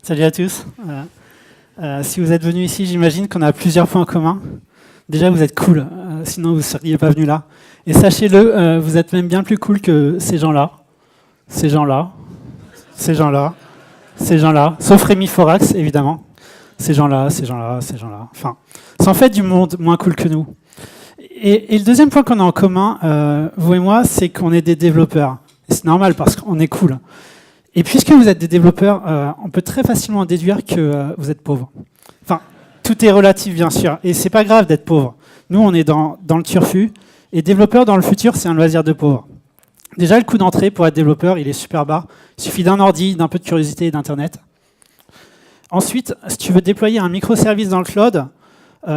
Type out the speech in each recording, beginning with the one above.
Salut à tous. Si vous êtes venus ici, j'imagine qu'on a plusieurs points communs. Déjà, vous êtes cool, sinon vous ne seriez pas venus là. Et sachez-le, vous êtes même bien plus cool que ces gens-là, ces gens-là, ces gens-là, ces gens-là, sauf Rémi Forax, évidemment. Ces gens-là, ces gens-là, ces gens-là. Enfin, c'est en fait du monde moins cool que nous. Et le deuxième point qu'on a en commun, vous et moi, c'est qu'on est des développeurs. Et c'est normal parce qu'on est cool. Et puisque vous êtes des développeurs, on peut très facilement déduire que vous êtes pauvres. Enfin, tout est relatif, bien sûr. Et c'est pas grave d'être pauvre. Nous, on est dans le turfu. Et développeur dans le futur, c'est un loisir de pauvre. Déjà, le coût d'entrée pour être développeur, il est super bas. Il suffit d'un ordi, d'un peu de curiosité et d'Internet. Ensuite, si tu veux déployer un microservice dans le cloud,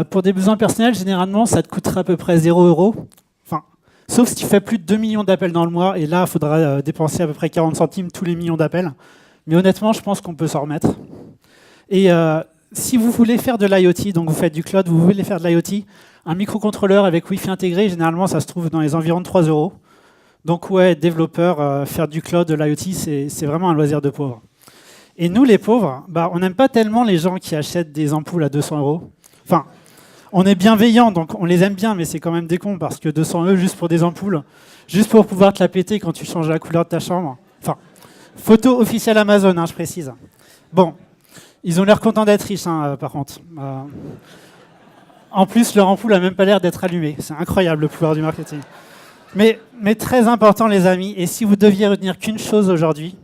pour des besoins personnels, généralement, ça te coûtera à peu près 0 €. Enfin, sauf si tu fais plus de 2 millions d'appels dans le mois, et là, il faudra dépenser à peu près 40 centimes tous les millions d'appels. Mais honnêtement, je pense qu'on peut s'en remettre. Et si vous voulez faire de l'IoT, donc vous faites du cloud, vous voulez faire de l'IoT, un microcontrôleur avec Wi-Fi intégré, généralement, ça se trouve dans les environs de 3 €. Donc ouais, développeur, faire du cloud, de l'IoT, c'est vraiment un loisir de pauvre. Et nous, les pauvres, on n'aime pas tellement les gens qui achètent des ampoules à 200 €. Enfin, on est bienveillants, donc on les aime bien, mais c'est quand même des cons, parce que 200 € juste pour des ampoules, juste pour pouvoir te la péter quand tu changes la couleur de ta chambre. Enfin, photo officielle Amazon, je précise. Bon, ils ont l'air contents d'être riches, par contre. En plus, leur ampoule n'a même pas l'air d'être allumée. C'est incroyable, le pouvoir du marketing. Mais très important, les amis, et si vous deviez retenir qu'une chose aujourd'hui,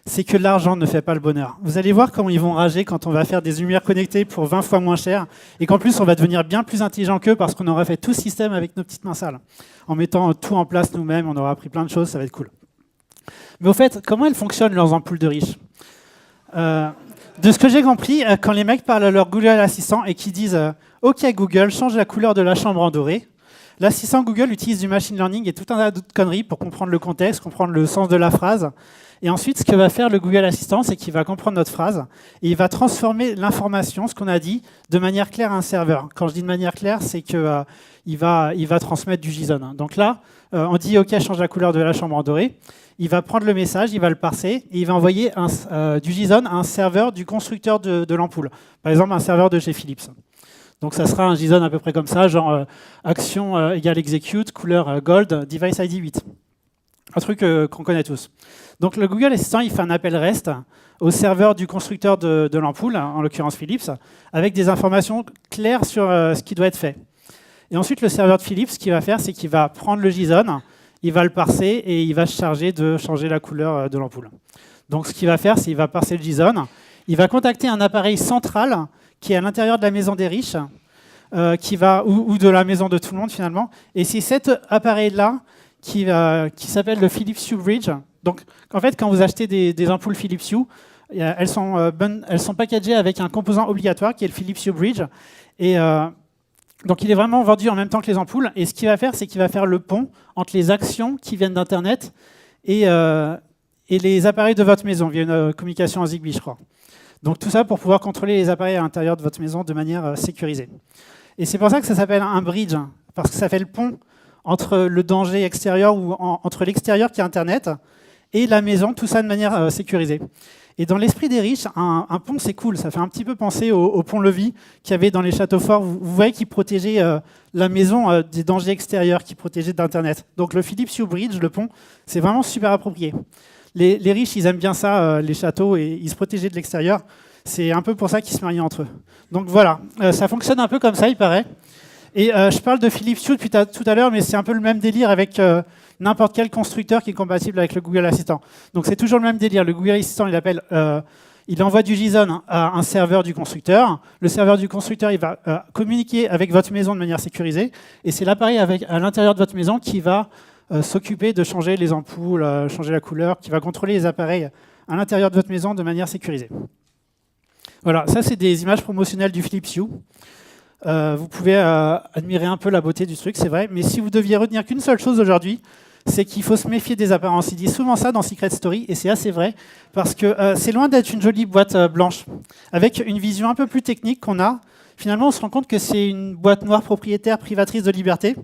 c'est que l'argent ne fait pas le bonheur. Vous allez voir comment ils vont rager quand on va faire des lumières connectées pour 20 fois moins cher, et qu'en plus, on va devenir bien plus intelligent qu'eux parce qu'on aura fait tout ce système avec nos petites mains sales. En mettant tout en place nous-mêmes, on aura appris plein de choses, ça va être cool. Mais au fait, comment elles fonctionnent, leurs ampoules de riches ? De ce que j'ai compris, quand les mecs parlent à leur Google Assistant et qui disent « Ok Google, change la couleur de la chambre en doré », l'assistant Google utilise du machine learning et tout un tas d'autres conneries pour comprendre le contexte, comprendre le sens de la phrase. Et ensuite, ce que va faire le Google Assistant, c'est qu'il va comprendre notre phrase et il va transformer l'information, ce qu'on a dit, de manière claire à un serveur. Quand je dis de manière claire, c'est qu'il va transmettre du JSON. Donc là, on dit « Ok, change la couleur de la chambre en doré ». Il va prendre le message, il va le parser et il va envoyer du JSON à un serveur du constructeur de l'ampoule. Par exemple, un serveur de chez Philips. Donc ça sera un JSON à peu près comme ça, genre action égale execute, couleur gold, device ID 8. Un truc qu'on connaît tous. Donc le Google Assistant, il fait un appel REST au serveur du constructeur de l'ampoule, en l'occurrence Philips, avec des informations claires sur ce qui doit être fait. Et ensuite, le serveur de Philips, ce qu'il va faire, c'est qu'il va prendre le JSON, il va le parser et il va se charger de changer la couleur de l'ampoule. Donc ce qu'il va faire, c'est qu'il va parser le JSON, il va contacter un appareil central qui est à l'intérieur de la maison des riches, ou de la maison de tout le monde finalement. Et c'est cet appareil-là qui s'appelle le Philips Hue Bridge. Donc en fait, quand vous achetez des ampoules Philips Hue, elles sont packagées avec un composant obligatoire qui est le Philips Hue Bridge. Et donc il est vraiment vendu en même temps que les ampoules. Et ce qu'il va faire, c'est qu'il va faire le pont entre les actions qui viennent d'Internet et les appareils de votre maison via une communication en Zigbee, je crois. Donc tout ça pour pouvoir contrôler les appareils à l'intérieur de votre maison de manière sécurisée. Et c'est pour ça que ça s'appelle un bridge, parce que ça fait le pont entre le danger extérieur ou entre l'extérieur qui est Internet et la maison, tout ça de manière sécurisée. Et dans l'esprit des riches, un pont c'est cool, ça fait un petit peu penser au pont-levis qu'il y avait dans les châteaux forts. Vous voyez qui protégeait la maison des dangers extérieurs, qui protégeait d'Internet. Donc le Philips Hue Bridge, le pont, c'est vraiment super approprié. Les riches, ils aiment bien ça, les châteaux, et ils se protégeaient de l'extérieur. C'est un peu pour ça qu'ils se marient entre eux. Donc voilà, ça fonctionne un peu comme ça, il paraît. Et je parle de Philips Hue depuis tout à l'heure, mais c'est un peu le même délire avec n'importe quel constructeur qui est compatible avec le Google Assistant. Donc c'est toujours le même délire. Le Google Assistant, il envoie du JSON à un serveur du constructeur. Le serveur du constructeur, il va communiquer avec votre maison de manière sécurisée. Et c'est l'appareil à l'intérieur de votre maison qui va s'occuper de changer les ampoules, changer la couleur, qui va contrôler les appareils à l'intérieur de votre maison de manière sécurisée. Voilà, ça c'est des images promotionnelles du Philips Hue. Vous pouvez admirer un peu la beauté du truc, c'est vrai, mais si vous deviez retenir qu'une seule chose aujourd'hui, c'est qu'il faut se méfier des apparences. Ils disent souvent ça dans Secret Story, et c'est assez vrai, parce que c'est loin d'être une jolie boîte blanche. Avec une vision un peu plus technique qu'on a, finalement on se rend compte que c'est une boîte noire propriétaire privatrice de liberté,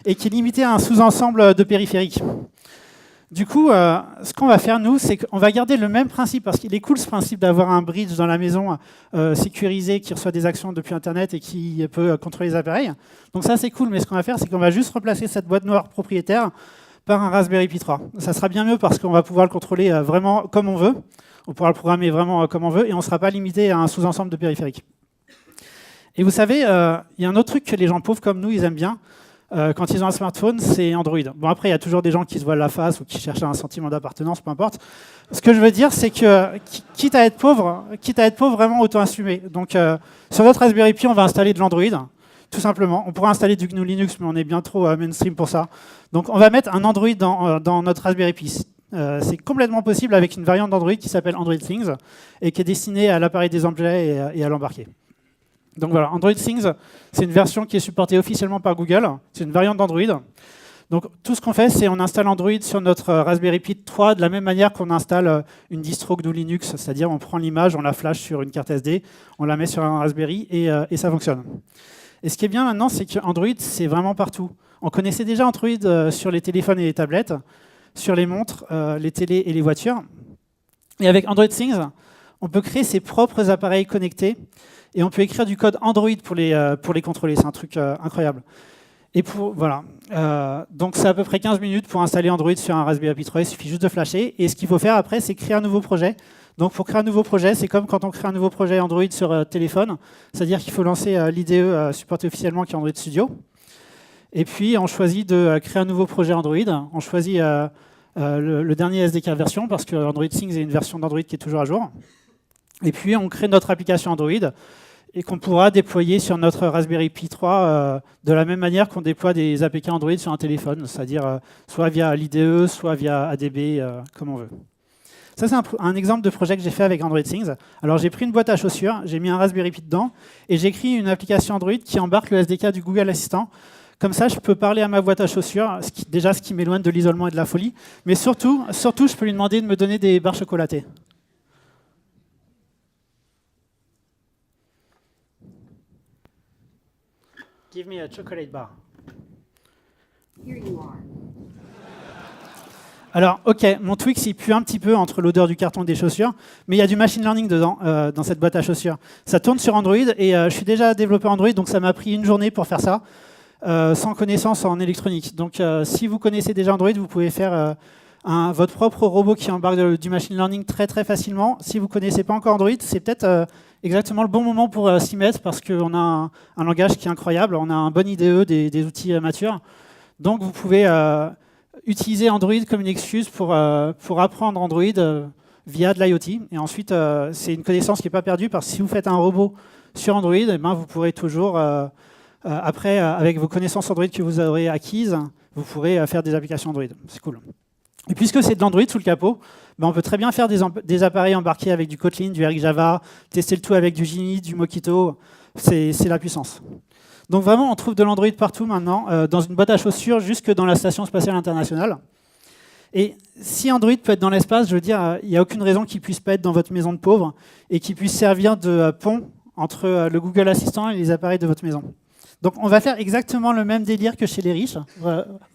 et qui est limitée à un sous-ensemble de périphériques. Du coup, ce qu'on va faire, nous, c'est qu'on va garder le même principe, parce qu'il est cool ce principe d'avoir un bridge dans la maison sécurisé qui reçoit des actions depuis Internet et qui peut contrôler les appareils. Donc ça, c'est cool, mais ce qu'on va faire, c'est qu'on va juste remplacer cette boîte noire propriétaire par un Raspberry Pi 3. Ça sera bien mieux parce qu'on va pouvoir le contrôler vraiment comme on veut. On pourra le programmer vraiment comme on veut et on ne sera pas limité à un sous-ensemble de périphériques. Et vous savez, il y a un autre truc que les gens pauvres comme nous, ils aiment bien. Quand ils ont un smartphone, c'est Android. Bon, après, il y a toujours des gens qui se voilent la face ou qui cherchent un sentiment d'appartenance, peu importe. Ce que je veux dire, c'est que, quitte à être pauvre, vraiment auto-assumé. Donc, sur notre Raspberry Pi, on va installer de l'Android, tout simplement. On pourra installer du GNU Linux, mais on est bien trop mainstream pour ça. Donc, on va mettre un Android dans notre Raspberry Pi. C'est complètement possible avec une variante d'Android qui s'appelle Android Things et qui est destinée à l'appareil des objets et à l'embarquer. Donc voilà, Android Things, c'est une version qui est supportée officiellement par Google. C'est une variante d'Android. Donc tout ce qu'on fait, c'est on installe Android sur notre Raspberry Pi 3 de la même manière qu'on installe une distro GNU Linux, c'est-à-dire on prend l'image, on la flash sur une carte SD, on la met sur un Raspberry et ça fonctionne. Et ce qui est bien maintenant, c'est que Android, c'est vraiment partout. On connaissait déjà Android sur les téléphones et les tablettes, sur les montres, les télés et les voitures. Et avec Android Things, on peut créer ses propres appareils connectés et on peut écrire du code Android pour les contrôler. C'est un truc incroyable. Et voilà. Donc c'est à peu près 15 minutes pour installer Android sur un Raspberry Pi 3. Il suffit juste de flasher. Et ce qu'il faut faire après, c'est créer un nouveau projet. Donc pour créer un nouveau projet, c'est comme quand on crée un nouveau projet Android sur téléphone. C'est-à-dire qu'il faut lancer l'IDE supporté officiellement qui est Android Studio. Et puis on choisit de créer un nouveau projet Android. On choisit le dernier SDK version parce que Android Things est une version d'Android qui est toujours à jour. Et puis on crée notre application Android et qu'on pourra déployer sur notre Raspberry Pi 3 de la même manière qu'on déploie des APK Android sur un téléphone, c'est-à-dire soit via l'IDE, soit via ADB, comme on veut. Ça, c'est un exemple de projet que j'ai fait avec Android Things. Alors, j'ai pris une boîte à chaussures, j'ai mis un Raspberry Pi dedans, et j'ai écrit une application Android qui embarque le SDK du Google Assistant. Comme ça, je peux parler à ma boîte à chaussures, déjà ce qui m'éloigne de l'isolement et de la folie, mais surtout, je peux lui demander de me donner des barres chocolatées. Give me a chocolate bar. Here you are. Alors, ok, mon Twix, il pue un petit peu entre l'odeur du carton des chaussures, mais il y a du machine learning dedans, dans cette boîte à chaussures. Ça tourne sur Android, et je suis déjà développeur Android, donc ça m'a pris une journée pour faire ça, sans connaissance en électronique. Donc, si vous connaissez déjà Android, vous pouvez faire votre propre robot qui embarque du machine learning très très facilement. Si vous ne connaissez pas encore Android, c'est peut-être exactement le bon moment pour s'y mettre, parce qu'on a un langage qui est incroyable, on a un bon IDE, des outils matures. Donc, vous pouvez utiliser Android comme une excuse pour apprendre Android via de l'IoT. Et ensuite, c'est une connaissance qui n'est pas perdue, parce que si vous faites un robot sur Android, eh ben, vous pourrez toujours, après, avec vos connaissances Android que vous aurez acquises, vous pourrez faire des applications Android. C'est cool. Et puisque c'est de l'Android sous le capot, ben on peut très bien faire des appareils embarqués avec du Kotlin, du RxJava, tester le tout avec du Jimmy, du Mockito. C'est la puissance. Donc vraiment, on trouve de l'Android partout maintenant, dans une boîte à chaussures, jusque dans la Station spatiale internationale. Et si Android peut être dans l'espace, je veux dire, il n'y a aucune raison qu'il ne puisse pas être dans votre maison de pauvre et qu'il puisse servir de pont entre le Google Assistant et les appareils de votre maison. Donc on va faire exactement le même délire que chez les riches.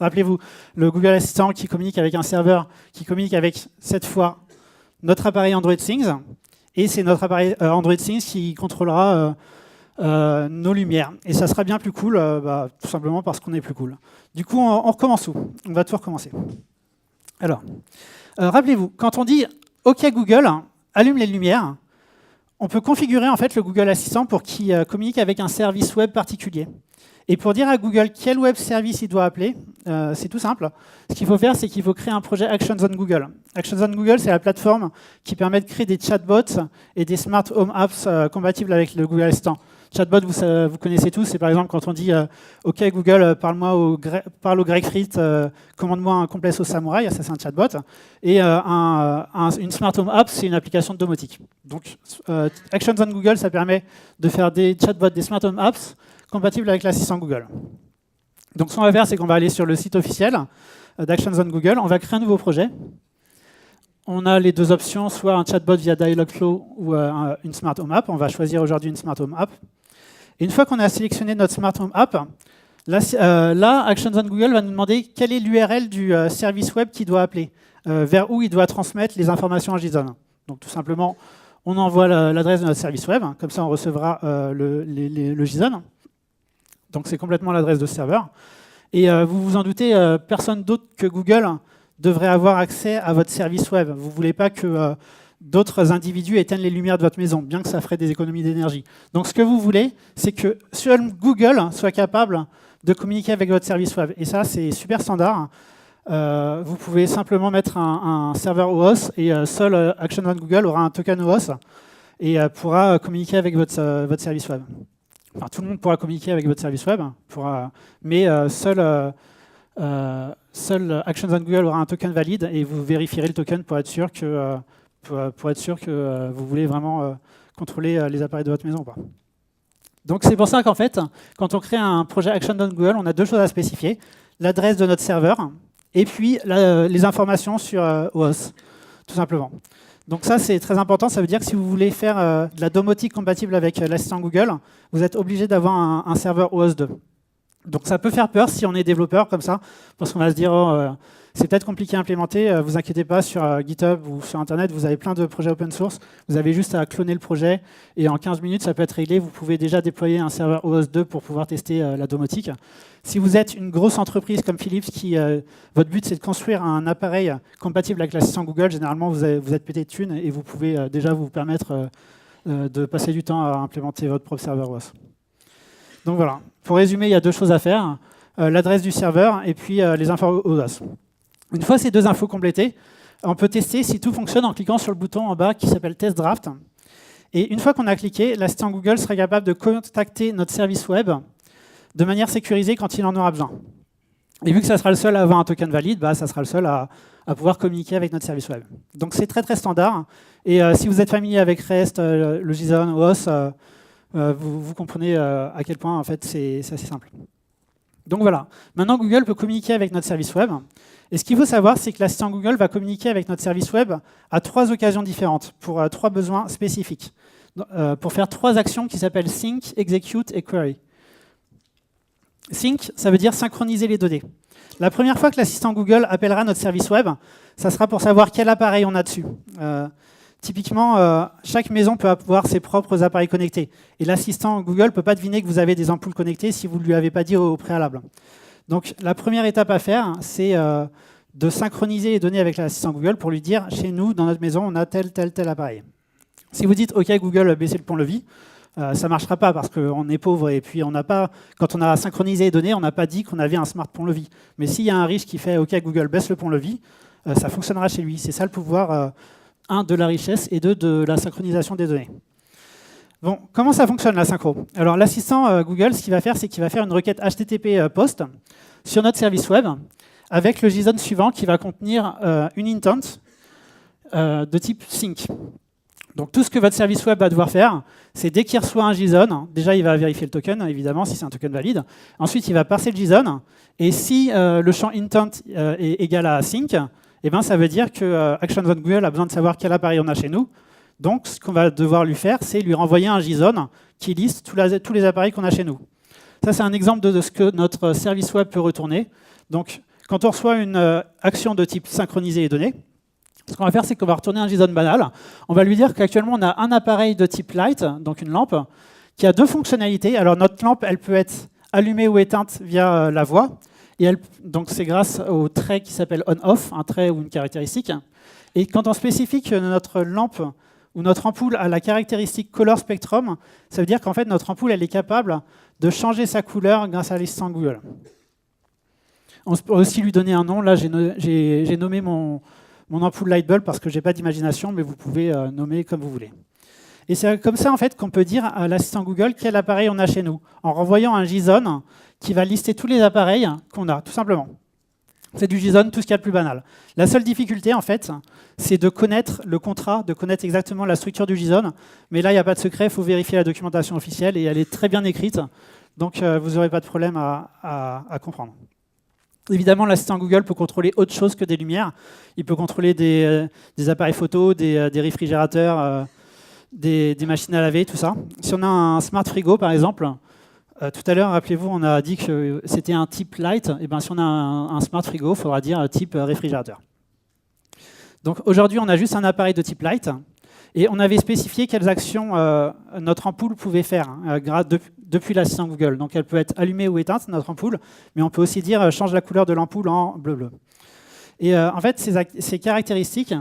Rappelez-vous, le Google Assistant qui communique avec un serveur, qui communique avec, cette fois, notre appareil Android Things, et c'est notre appareil Android Things qui contrôlera nos lumières. Et ça sera bien plus cool, tout simplement parce qu'on est plus cool. Du coup, on recommence où? On va tout recommencer. Alors, rappelez-vous, quand on dit « OK Google, allume les lumières », on peut configurer en fait le Google Assistant pour qu'il communique avec un service web particulier. Et pour dire à Google quel web service il doit appeler, c'est tout simple. Ce qu'il faut faire, c'est qu'il faut créer un projet Actions on Google. Actions on Google, c'est la plateforme qui permet de créer des chatbots et des smart home apps compatibles avec le Google Assistant. Chatbot, vous connaissez tous, c'est par exemple quand on dit OK Google, parle au Greg Frit, commande-moi un complet sauce samouraï, ça c'est un chatbot. Et une Smart Home App, c'est une application de domotique. Donc Actions on Google, ça permet de faire des chatbots, des Smart Home Apps compatibles avec l'assistant Google. Donc ce qu'on va faire, c'est qu'on va aller sur le site officiel d'Actions on Google, on va créer un nouveau projet. On a les deux options, soit un chatbot via Dialogflow ou une Smart Home App. On va choisir aujourd'hui une Smart Home App. Et une fois qu'on a sélectionné notre Smart Home App, là, Actions on Google va nous demander quelle est l'URL du service web qu'il doit appeler. vers où il doit transmettre les informations à JSON. Donc tout simplement, on envoie l'adresse de notre service web, comme ça on recevra le JSON. Donc c'est complètement l'adresse de ce serveur. Et vous vous en doutez, personne d'autre que Google devrait avoir accès à votre service web. Vous ne voulez pas que d'autres individus éteignent les lumières de votre maison, bien que ça ferait des économies d'énergie. Donc ce que vous voulez, c'est que seul Google soit capable de communiquer avec votre service web. Et ça, c'est super standard. Vous pouvez simplement mettre un serveur OAuth et seul Action on Google aura un token OAuth et pourra communiquer avec votre service web. Enfin, tout le monde pourra communiquer avec votre service web, mais seul Action on Google aura un token valide et vous vérifierez le token pour être sûr que, vous voulez vraiment contrôler les appareils de votre maison ou pas. Donc c'est pour ça qu'en fait, quand on crée un projet Action on Google, on a deux choses à spécifier. L'adresse de notre serveur et puis les informations sur OAuth, tout simplement. Donc ça, c'est très important. Ça veut dire que si vous voulez faire de la domotique compatible avec l'assistant Google, vous êtes obligé d'avoir un serveur OAuth 2. Donc ça peut faire peur si on est développeur comme ça, parce qu'on va se dire c'est peut-être compliqué à implémenter, vous inquiétez pas, sur GitHub ou sur Internet, vous avez plein de projets open source, vous avez juste à cloner le projet et en 15 minutes ça peut être réglé, vous pouvez déjà déployer un serveur OAuth 2 pour pouvoir tester la domotique. Si vous êtes une grosse entreprise comme Philips, votre but c'est de construire un appareil compatible avec l'assistant Google, généralement vous êtes pété de thunes et vous pouvez déjà vous permettre de passer du temps à implémenter votre propre serveur OAuth. Donc voilà, pour résumer, il y a deux choses à faire, l'adresse du serveur et puis les infos OAuth. Une fois ces deux infos complétées, on peut tester si tout fonctionne en cliquant sur le bouton en bas qui s'appelle Test Draft. Et une fois qu'on a cliqué, l'assistant Google sera capable de contacter notre service web de manière sécurisée quand il en aura besoin. Et vu que ça sera le seul à avoir un token valide, ça sera le seul à pouvoir communiquer avec notre service web. Donc c'est très très standard. Et si vous êtes familier avec REST, le JSON, OAuth, vous comprenez à quel point en fait c'est assez simple. Donc voilà, maintenant Google peut communiquer avec notre service web. Et ce qu'il faut savoir, c'est que l'assistant Google va communiquer avec notre service web à 3 occasions différentes, pour 3 besoins spécifiques, pour faire 3 actions qui s'appellent Sync, Execute et Query. Sync, ça veut dire synchroniser les données. La première fois que l'assistant Google appellera notre service web, ça sera pour savoir quel appareil on a dessus. Typiquement, chaque maison peut avoir ses propres appareils connectés. Et l'assistant Google ne peut pas deviner que vous avez des ampoules connectées si vous ne lui avez pas dit au préalable. Donc la première étape à faire, c'est de synchroniser les données avec l'assistant Google pour lui dire, chez nous, dans notre maison, on a tel appareil. Si vous dites, OK Google, baissez le pont-levis, ça ne marchera pas parce qu'on est pauvre et puis quand on a synchronisé les données, on n'a pas dit qu'on avait un smart pont-levis. Mais s'il y a un riche qui fait, OK Google, baisse le pont-levis, ça fonctionnera chez lui. C'est ça le pouvoir, 1, de la richesse et 2, de la synchronisation des données. Bon, comment ça fonctionne la synchro? Alors l'assistant Google, ce qu'il va faire, c'est qu'il va faire une requête HTTP POST sur notre service web avec le JSON suivant qui va contenir une intent de type sync. Donc tout ce que votre service web va devoir faire, c'est dès qu'il reçoit un JSON, déjà il va vérifier le token, évidemment, si c'est un token valide. Ensuite, il va parser le JSON. Et si le champ intent est égal à sync, eh ben, ça veut dire que Action on Google a besoin de savoir quel appareil on a chez nous. Donc, ce qu'on va devoir lui faire, c'est lui renvoyer un JSON qui liste tous les appareils qu'on a chez nous. Ça, c'est un exemple de ce que notre service web peut retourner. Donc, quand on reçoit une action de type synchroniser les données, ce qu'on va faire, c'est qu'on va retourner un JSON banal. On va lui dire qu'actuellement, on a un appareil de type light, donc une lampe, qui a 2 fonctionnalités. Alors, notre lampe, elle peut être allumée ou éteinte via la voix. Et donc, c'est grâce au trait qui s'appelle on-off, un trait ou une caractéristique. Et quand on spécifie que notre lampe ou notre ampoule a la caractéristique color spectrum, ça veut dire qu'en fait, notre ampoule, elle est capable de changer sa couleur grâce à l'assistant Google. On peut aussi lui donner un nom. Là, j'ai nommé mon ampoule Lightbulb parce que je n'ai pas d'imagination, mais vous pouvez nommer comme vous voulez. Et c'est comme ça en fait, qu'on peut dire à l'assistant Google quel appareil on a chez nous, en renvoyant un JSON qui va lister tous les appareils qu'on a, tout simplement. C'est du JSON, tout ce qu'il y a de plus banal. La seule difficulté, en fait, c'est de connaître le contrat, de connaître exactement la structure du JSON. Mais là, il n'y a pas de secret, il faut vérifier la documentation officielle et elle est très bien écrite. Donc, vous n'aurez pas de problème à comprendre. Évidemment, l'assistant Google peut contrôler autre chose que des lumières. Il peut contrôler des appareils photo, des réfrigérateurs, des machines à laver, tout ça. Si on a un smart frigo, par exemple, tout à l'heure, rappelez-vous, on a dit que c'était un type light. Et bien, si on a un smart frigo, il faudra dire type réfrigérateur. Donc aujourd'hui, on a juste un appareil de type light, et on avait spécifié quelles actions notre ampoule pouvait faire depuis l'assistant Google. Donc elle peut être allumée ou éteinte, notre ampoule, mais on peut aussi dire change la couleur de l'ampoule en bleu-bleu. Et en fait, ces caractéristiques,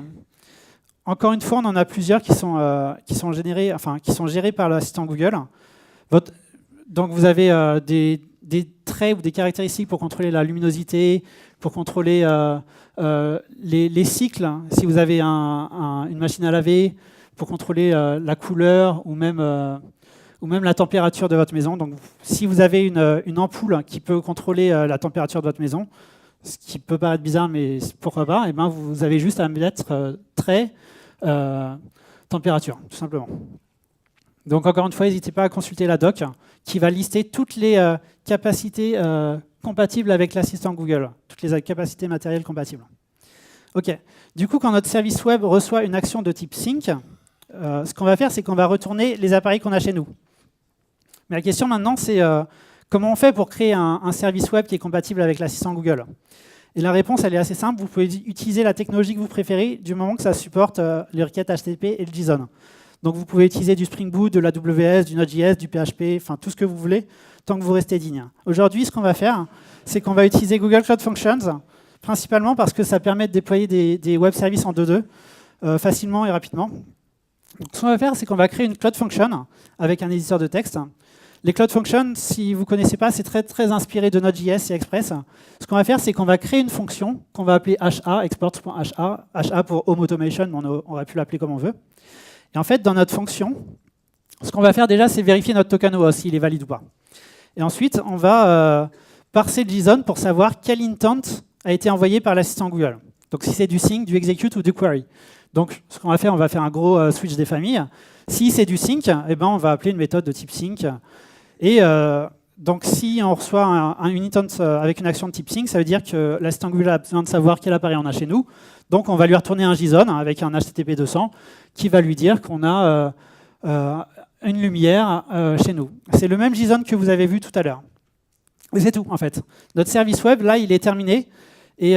encore une fois, on en a plusieurs qui sont gérées par l'assistant Google. Donc vous avez des traits ou des caractéristiques pour contrôler la luminosité, pour contrôler les cycles, si vous avez une machine à laver, pour contrôler la couleur ou même la température de votre maison. Donc si vous avez une ampoule qui peut contrôler la température de votre maison, ce qui peut paraître bizarre, mais pourquoi pas, et ben vous avez juste à mettre trait température, tout simplement. Donc encore une fois, n'hésitez pas à consulter la doc qui va lister toutes les capacités compatibles avec l'assistant Google, toutes les capacités matérielles compatibles. Ok. Du coup, quand notre service web reçoit une action de type sync, ce qu'on va faire, c'est qu'on va retourner les appareils qu'on a chez nous. Mais la question maintenant, c'est comment on fait pour créer un service web qui est compatible avec l'assistant Google? Et la réponse, elle est assez simple. Vous pouvez utiliser la technologie que vous préférez du moment que ça supporte les requêtes HTTP et le JSON. Donc vous pouvez utiliser du Spring Boot, de l'AWS, du Node.js, du PHP, enfin tout ce que vous voulez, tant que vous restez digne. Aujourd'hui, ce qu'on va faire, c'est qu'on va utiliser Google Cloud Functions, principalement parce que ça permet de déployer des web services en 2.2 facilement et rapidement. Donc, ce qu'on va faire, c'est qu'on va créer une Cloud Function avec un éditeur de texte. Les Cloud Functions, si vous ne connaissez pas, c'est très, très inspiré de Node.js et Express. Ce qu'on va faire, c'est qu'on va créer une fonction qu'on va appeler HA, export.ha, HA pour Home Automation, mais on aurait pu l'appeler comme on veut. Et en fait, dans notre fonction, ce qu'on va faire déjà, c'est vérifier notre token OAuth, s'il est valide ou pas. Et ensuite, on va parser le JSON pour savoir quel intent a été envoyé par l'assistant Google. Donc si c'est du sync, du execute ou du query. Donc ce qu'on va faire, on va faire un gros switch des familles. Si c'est du sync, eh ben, on va appeler une méthode de type sync. Et donc si on reçoit une intent avec une action de type sync, ça veut dire que l'assistant Google a besoin de savoir quel appareil on a chez nous. Donc on va lui retourner un JSON avec un HTTP 200 qui va lui dire qu'on a une lumière chez nous. C'est le même JSON que vous avez vu tout à l'heure. Et c'est tout en fait. Notre service web, là, il est terminé. Et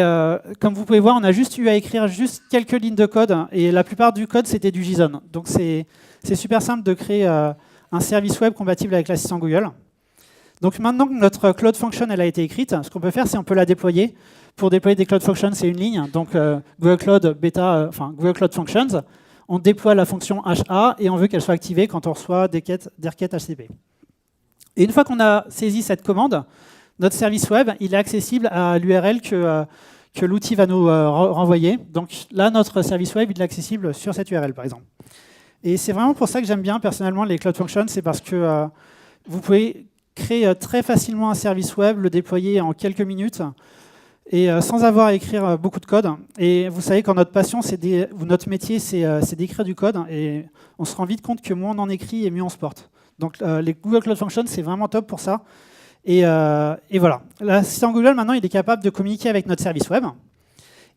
comme vous pouvez voir, on a juste eu à écrire juste quelques lignes de code. Et la plupart du code, c'était du JSON. Donc c'est super simple de créer un service web compatible avec l'assistant Google. Donc maintenant que notre Cloud Function elle a été écrite, ce qu'on peut faire, c'est on peut la déployer. Pour déployer des Cloud Functions, c'est une ligne. Donc Google Cloud Beta, Google Cloud Functions, on déploie la fonction HA et on veut qu'elle soit activée quand on reçoit des requêtes HTTP. Et une fois qu'on a saisi cette commande, notre service web il est accessible à l'URL que l'outil va nous renvoyer. Donc là, notre service web il est accessible sur cette URL, par exemple. Et c'est vraiment pour ça que j'aime bien personnellement les Cloud Functions, c'est parce que vous pouvez créer très facilement un service web, le déployer en quelques minutes, et sans avoir à écrire beaucoup de code. Et vous savez, quand notre passion, notre métier, c'est d'écrire du code, et on se rend vite compte que moins on en écrit, et mieux on se porte. Donc les Google Cloud Functions, c'est vraiment top pour ça. Et voilà. L'assistant Google, maintenant, il est capable de communiquer avec notre service web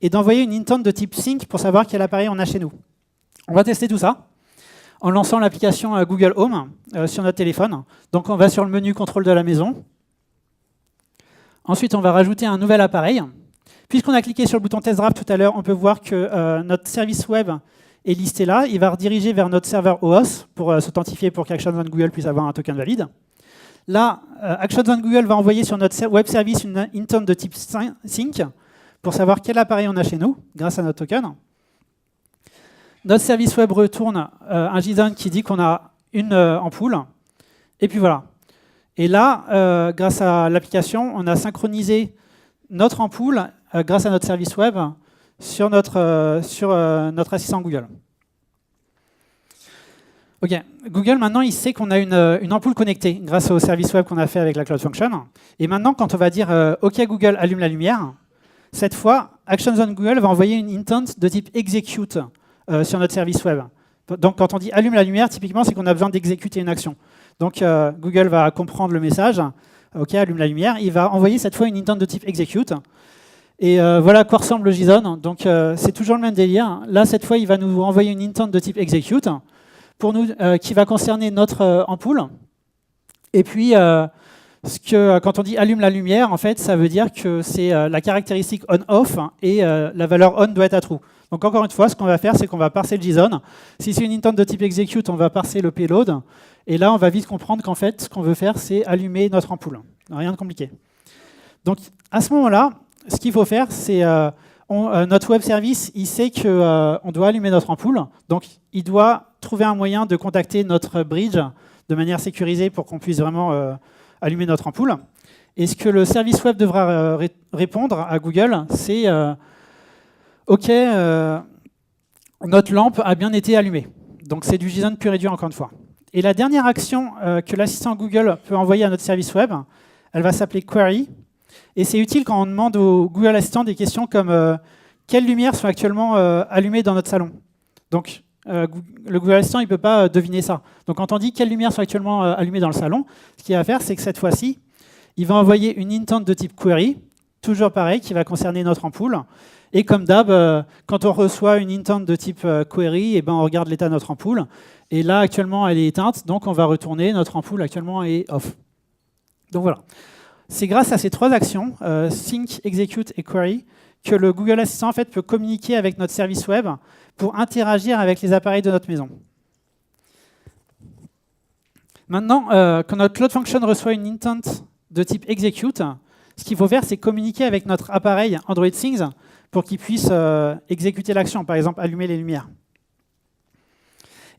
et d'envoyer une intent de type sync pour savoir quel appareil on a chez nous. On va tester tout ça en lançant l'application Google Home sur notre téléphone. Donc on va sur le menu contrôle de la maison. Ensuite, on va rajouter un nouvel appareil. Puisqu'on a cliqué sur le bouton Test Draft tout à l'heure, on peut voir que notre service web est listé là. Il va rediriger vers notre serveur OAuth pour s'authentifier pour qu'Actions on Google puisse avoir un token valide. Là, Actions on Google va envoyer sur notre web service une intent de type sync pour savoir quel appareil on a chez nous grâce à notre token. Notre service web retourne un JSON qui dit qu'on a une ampoule. Et puis voilà. Et là, grâce à l'application, on a synchronisé notre ampoule grâce à notre service web sur notre assistant Google. Ok, Google maintenant il sait qu'on a une ampoule connectée grâce au service web qu'on a fait avec la Cloud Function. Et maintenant, quand on va dire OK Google allume la lumière, cette fois Actions on Google va envoyer une intent de type execute sur notre service web. Donc quand on dit allume la lumière, typiquement c'est qu'on a besoin d'exécuter une action. Donc Google va comprendre le message, OK allume la lumière, il va envoyer cette fois une intent de type execute. Et voilà à quoi ressemble le JSON. Donc c'est toujours le même délire. Là cette fois il va nous envoyer une intent de type execute pour nous qui va concerner notre ampoule. Et puis quand on dit allume la lumière, en fait ça veut dire que c'est la caractéristique on-off et la valeur on doit être à true. Donc encore une fois, ce qu'on va faire, c'est qu'on va parser le JSON. Si c'est une intent de type execute, on va parser le payload. Et là, on va vite comprendre qu'en fait, ce qu'on veut faire, c'est allumer notre ampoule. Rien de compliqué. Donc à ce moment-là, ce qu'il faut faire, c'est notre web service, il sait qu'on doit allumer notre ampoule. Donc il doit trouver un moyen de contacter notre bridge de manière sécurisée pour qu'on puisse vraiment allumer notre ampoule. Et ce que le service web devra répondre à Google, c'est OK, notre lampe a bien été allumée. Donc c'est du JSON pur et dur encore une fois. Et la dernière action que l'assistant Google peut envoyer à notre service web, elle va s'appeler query. Et c'est utile quand on demande au Google Assistant des questions comme quelles lumières sont actuellement allumées dans notre salon. Donc le Google Assistant, il ne peut pas deviner ça. Donc quand on dit quelles lumières sont actuellement allumées dans le salon, ce qu'il va faire, c'est que cette fois-ci, il va envoyer une intent de type query, toujours pareil, qui va concerner notre ampoule. Et comme d'hab, quand on reçoit une intent de type query, on regarde l'état de notre ampoule. Et là, actuellement, elle est éteinte, donc on va retourner notre ampoule actuellement est off. Donc voilà. C'est grâce à ces trois actions, sync, execute et query, que le Google Assistant en fait, peut communiquer avec notre service web pour interagir avec les appareils de notre maison. Maintenant, quand notre Cloud Function reçoit une intent de type execute, ce qu'il faut faire, c'est communiquer avec notre appareil Android Things pour qu'il puisse exécuter l'action, par exemple allumer les lumières.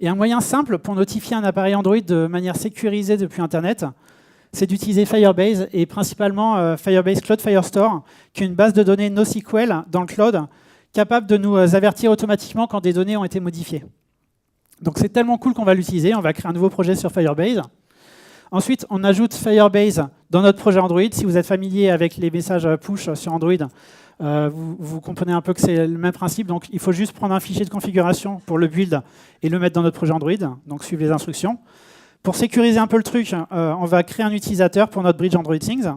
Et un moyen simple pour notifier un appareil Android de manière sécurisée depuis Internet, c'est d'utiliser Firebase et principalement Firebase Cloud Firestore, qui est une base de données NoSQL dans le cloud, capable de nous avertir automatiquement quand des données ont été modifiées. Donc c'est tellement cool qu'on va l'utiliser, on va créer un nouveau projet sur Firebase. Ensuite, on ajoute Firebase dans notre projet Android. Si vous êtes familier avec les messages push sur Android, vous comprenez un peu que c'est le même principe. Donc il faut juste prendre un fichier de configuration pour le build et le mettre dans notre projet Android, donc suivre les instructions. Pour sécuriser un peu le truc, on va créer un utilisateur pour notre bridge Android Things.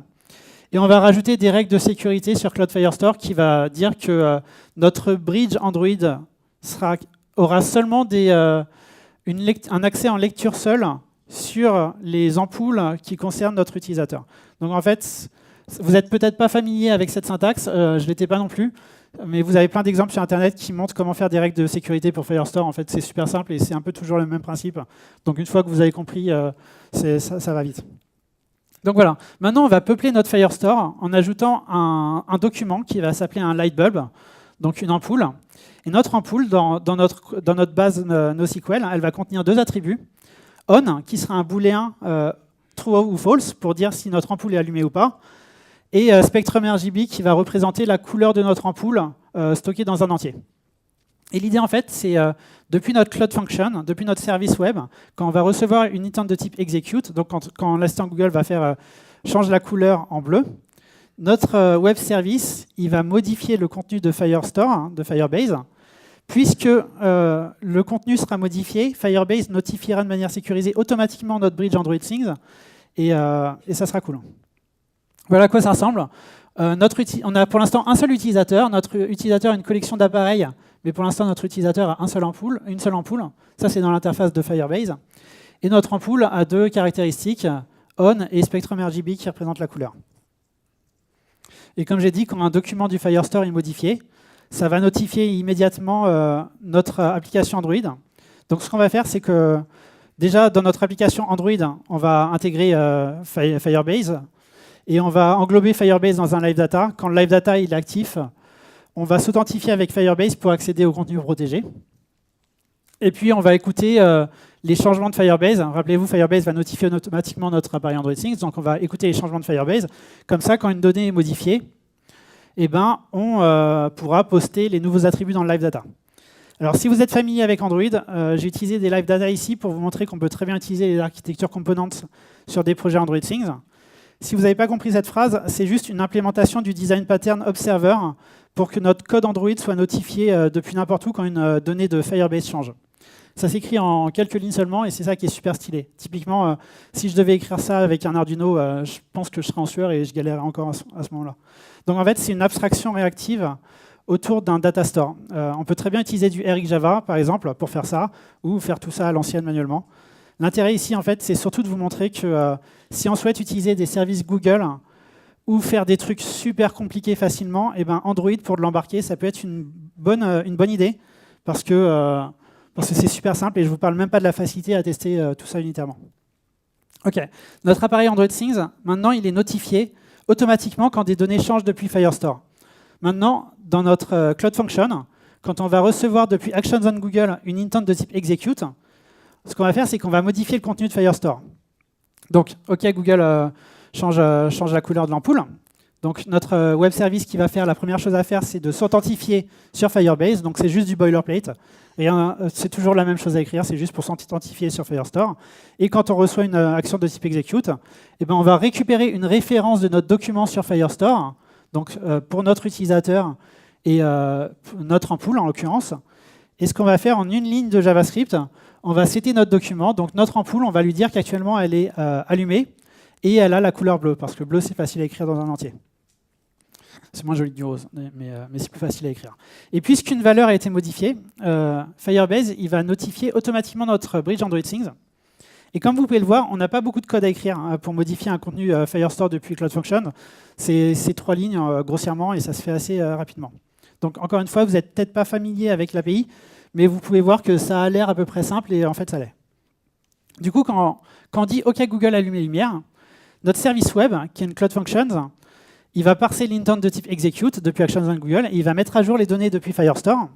Et on va rajouter des règles de sécurité sur Cloud Firestore qui va dire que notre bridge Android aura seulement un accès en lecture seule sur les ampoules qui concernent notre utilisateur. Donc en fait, vous n'êtes peut-être pas familier avec cette syntaxe, je ne l'étais pas non plus, mais vous avez plein d'exemples sur Internet qui montrent comment faire des règles de sécurité pour Firestore. En fait, c'est super simple et c'est un peu toujours le même principe. Donc une fois que vous avez compris, ça va vite. Donc voilà, maintenant on va peupler notre Firestore en ajoutant un document qui va s'appeler un lightbulb, donc une ampoule. Et notre ampoule, dans notre base NoSQL, elle va contenir deux attributs. On, qui sera un booléen true ou false, pour dire si notre ampoule est allumée ou pas. Et Spectrum RGB, qui va représenter la couleur de notre ampoule stockée dans un entier. Et l'idée, en fait, c'est depuis notre Cloud Function, depuis notre service web, quand on va recevoir une intent de type execute, donc quand l'assistant Google va faire change la couleur en bleu, notre web service, il va modifier le contenu de Firestore, de Firebase. Puisque le contenu sera modifié, Firebase notifiera de manière sécurisée automatiquement notre bridge Android Things et ça sera cool. Voilà à quoi ça ressemble. On a pour l'instant un seul utilisateur. Notre utilisateur a une collection d'appareils, mais pour l'instant notre utilisateur a une seule ampoule. Ça, c'est dans l'interface de Firebase. Et notre ampoule a deux caractéristiques, on et Spectrum RGB qui représentent la couleur. Et comme j'ai dit, quand un document du Firestore est modifié, ça va notifier immédiatement notre application Android. Donc ce qu'on va faire, c'est que déjà dans notre application Android, on va intégrer Firebase et on va englober Firebase dans un live data. Quand le live data il est actif, on va s'authentifier avec Firebase pour accéder au contenu protégé. Et puis on va écouter les changements de Firebase. Rappelez-vous, Firebase va notifier automatiquement notre appareil Android Things, donc on va écouter les changements de Firebase. Comme ça, quand une donnée est modifiée, on pourra poster les nouveaux attributs dans le live data. Alors si vous êtes familier avec Android, j'ai utilisé des live data ici pour vous montrer qu'on peut très bien utiliser les architectures components sur des projets Android Things. Si vous n'avez pas compris cette phrase, c'est juste une implémentation du design pattern observer pour que notre code Android soit notifié depuis n'importe où quand une donnée de Firebase change. Ça s'écrit en quelques lignes seulement et c'est ça qui est super stylé. Typiquement, si je devais écrire ça avec un Arduino, je pense que je serais en sueur et je galérerais encore à ce moment-là. Donc en fait, c'est une abstraction réactive autour d'un data store. On peut très bien utiliser du RxJava, par exemple, pour faire ça, ou faire tout ça à l'ancienne manuellement. L'intérêt ici, en fait, c'est surtout de vous montrer que si on souhaite utiliser des services Google ou faire des trucs super compliqués facilement, et ben Android, pour l'embarquer, ça peut être une bonne idée, parce que c'est super simple, et je ne vous parle même pas de la facilité à tester tout ça unitairement. Ok, notre appareil Android Things, maintenant, il est notifié automatiquement quand des données changent depuis Firestore. Maintenant, dans notre Cloud Function, quand on va recevoir depuis Actions on Google une intent de type execute, ce qu'on va faire, c'est qu'on va modifier le contenu de Firestore. Donc, OK, Google change la couleur de l'ampoule. Donc, notre web service qui va faire, la première chose à faire, c'est de s'authentifier sur Firebase. Donc, c'est juste du boilerplate. Et c'est toujours la même chose à écrire, c'est juste pour s'authentifier sur Firestore. Et quand on reçoit une action de type execute, eh ben, on va récupérer une référence de notre document sur Firestore, donc pour notre utilisateur et notre ampoule en l'occurrence. Et ce qu'on va faire en une ligne de JavaScript, on va setter notre document. Donc notre ampoule, on va lui dire qu'actuellement elle est allumée et elle a la couleur bleue, parce que bleu c'est facile à écrire dans un entier. C'est moins joli que du rose, mais c'est plus facile à écrire. Et puisqu'une valeur a été modifiée, Firebase il va notifier automatiquement notre bridge Android Things. Et comme vous pouvez le voir, on n'a pas beaucoup de code à écrire pour modifier un contenu Firestore depuis Cloud Function. C'est 3 lignes grossièrement et ça se fait assez rapidement. Donc encore une fois, vous n'êtes peut-être pas familier avec l'API, mais vous pouvez voir que ça a l'air à peu près simple et en fait ça l'est. Du coup, quand on dit OK Google allume les lumières, notre service web, qui est une Cloud Functions, il va parser l'intent de type execute depuis Actions on Google et il va mettre à jour les données depuis Firestore.